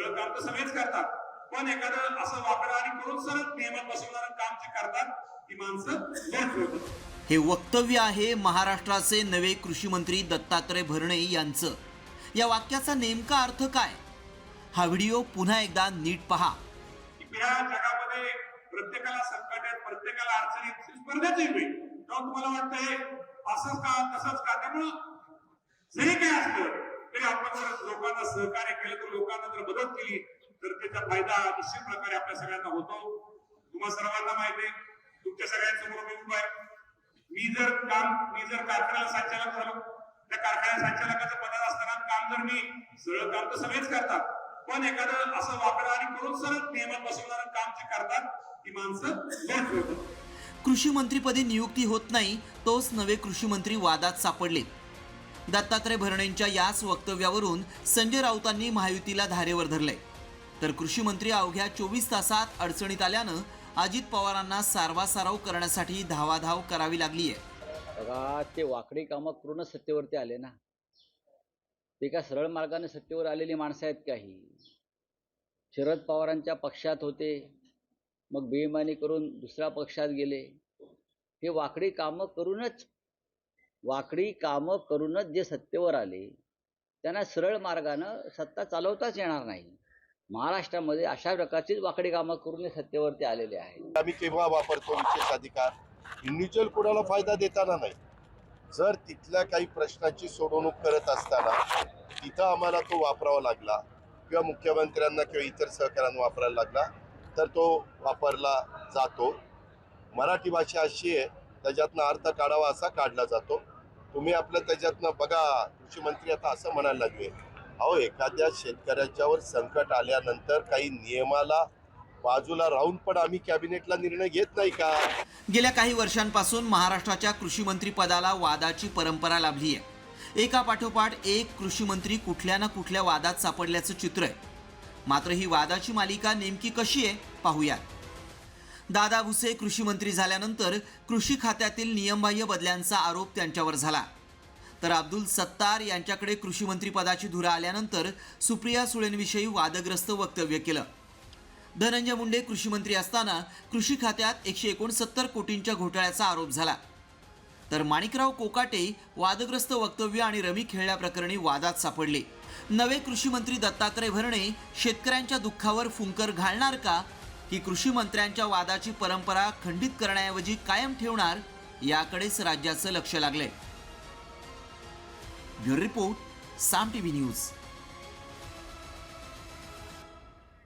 सरळ काम तर सगळेच करतात, पण एखादं असं वाकडं आणि करून सरळ नियमात बसवणारं काम जे करतात ती माणसं लेट होतात. हे वक्तव्य आहे महाराष्ट्राचे नवे कृषी मंत्री दत्तात्रय भरणे यांचं. या वाक्याचा नेमका अर्थ काय? हा व्हिडिओ पुन्हा एकदा नीट पहा. या जगामध्ये प्रत्येकाला संकट आहेत, प्रत्येकाला अडचणी, स्पर्धाच येते. तेव्हा तुम्हाला वाटतंय असंच का तसंच का, त्यामुळं जरी काय असलं तरी आपण जर लोकांना सहकार्य केलं, तर लोकांना जर मदत केली तर त्याचा फायदा निश्चित प्रकारे आपल्या सगळ्यांना होतो. तुम्हाला सर्वांना माहिती आहे, तुमच्या सगळ्यांसमोर मी उभा आहे. मी जर कारखान्याला संचालक झालो, त्या कारखान्यात संचालकाच्या पदात असताना काम जर मी सरळ काम तर सगळेच करतात, पण एखादं असं वाकडं आणि करून सरळ नियमात बसवणारं काम जे करतात ती माणसं लेट होतात. कृषी मंत्रीपदी नियुक्ती होत नाही, तोच नवे कृषी मंत्री वादात सापडले. दत्तात्रय भरणेंच्या याच वक्तव्यावरून संजय राऊतांनी महायुतीला धारेवर धरले. तर कृषी मंत्री अवघ्या 24 तासात अडचणीत आल्यानं अजित पवारांना सारवासारव करण्यासाठी धावाधाव करावी लागली आहे. बघा, ते वाकडी कामं करूनच सत्तेवरती आले ना. ते का सरळ मार्गाने सत्तेवर आलेली माणसं आहेत काही. शरद पवारांच्या पक्षात होते, मग बेईमानी करून दुसऱ्या पक्षात गेले. हे वाकडी कामं करूनच जे सत्तेवर आले त्यांना सरळ मार्गानं सत्ता चालवताच येणार नाही. महाराष्ट्रामध्ये अशा प्रकारचीच वाकडी कामं करून सत्तेवरती आलेले आहेत. आम्ही केव्हा वापरतो विशेष अधिकार? इंडिव्हिज्युअल कोणाला फायदा देताना नाही. जर तिथल्या काही प्रश्नाची सोडवणूक करत असताना तिथं आम्हाला तो वापरावा लागला किंवा मुख्यमंत्र्यांना किंवा इतर सहकाऱ्यांना वापरायला लागला तर तो वापरला जातो. मराठी भाषा अशी आहे, त्याच्यातनं अर्थ काढावा असा काढला जातो. तुम्ही आपलं त्याच्यातनं बघा, कृषी मंत्री आता असं म्हणायला लागले, अहो एखाद्या शेतकऱ्याच्यावर संकट आल्यानंतर काही नियमाला बाजूला राहून पण आम्ही कॅबिनेटला निर्णय घेत नाही का? गेल्या काही वर्षांपासून महाराष्ट्राच्या कृषी मंत्री पदाला वादाची परंपरा लाभली आहे. एका पाठोपाठ एक कृषी मंत्री कुठल्या ना कुठल्या वादात सापडल्याचं चित्र आहे. मात्र ही वादाची मालिका नेमकी कशी आहे पाहूया. दादा भुसे कृषी मंत्री झाल्यानंतर कृषी खात्यातील नियमबाह्य बदल्यांचा आरोप त्यांच्यावर झाला. तर अब्दुल सत्तार यांच्याकडे कृषी मंत्री पदाची धुरा आल्यानंतर सुप्रिया सुळेंविषयी वादग्रस्त वक्तव्य केलं. धनंजय मुंडे कृषी मंत्री असताना कृषी खात्यात 169 कोटींच्या घोटाळ्याचा आरोप झाला. तर माणिकराव कोकाटे वादग्रस्त वक्तव्य आणि रमी खेळल्याप्रकरणी वादात सापडले. नवे कृषी मंत्री दत्तात्रय भरणे शेतकऱ्यांच्या दुःखावर फुंकर घालणार का, की कृषी मंत्र्यांच्या वादाची परंपरा खंडित करण्याऐवजी कायम ठेवणार, याकडेच राज्याचं लक्ष लागलंय. ब्युरो रिपोर्ट, साम टीव्ही न्यूज.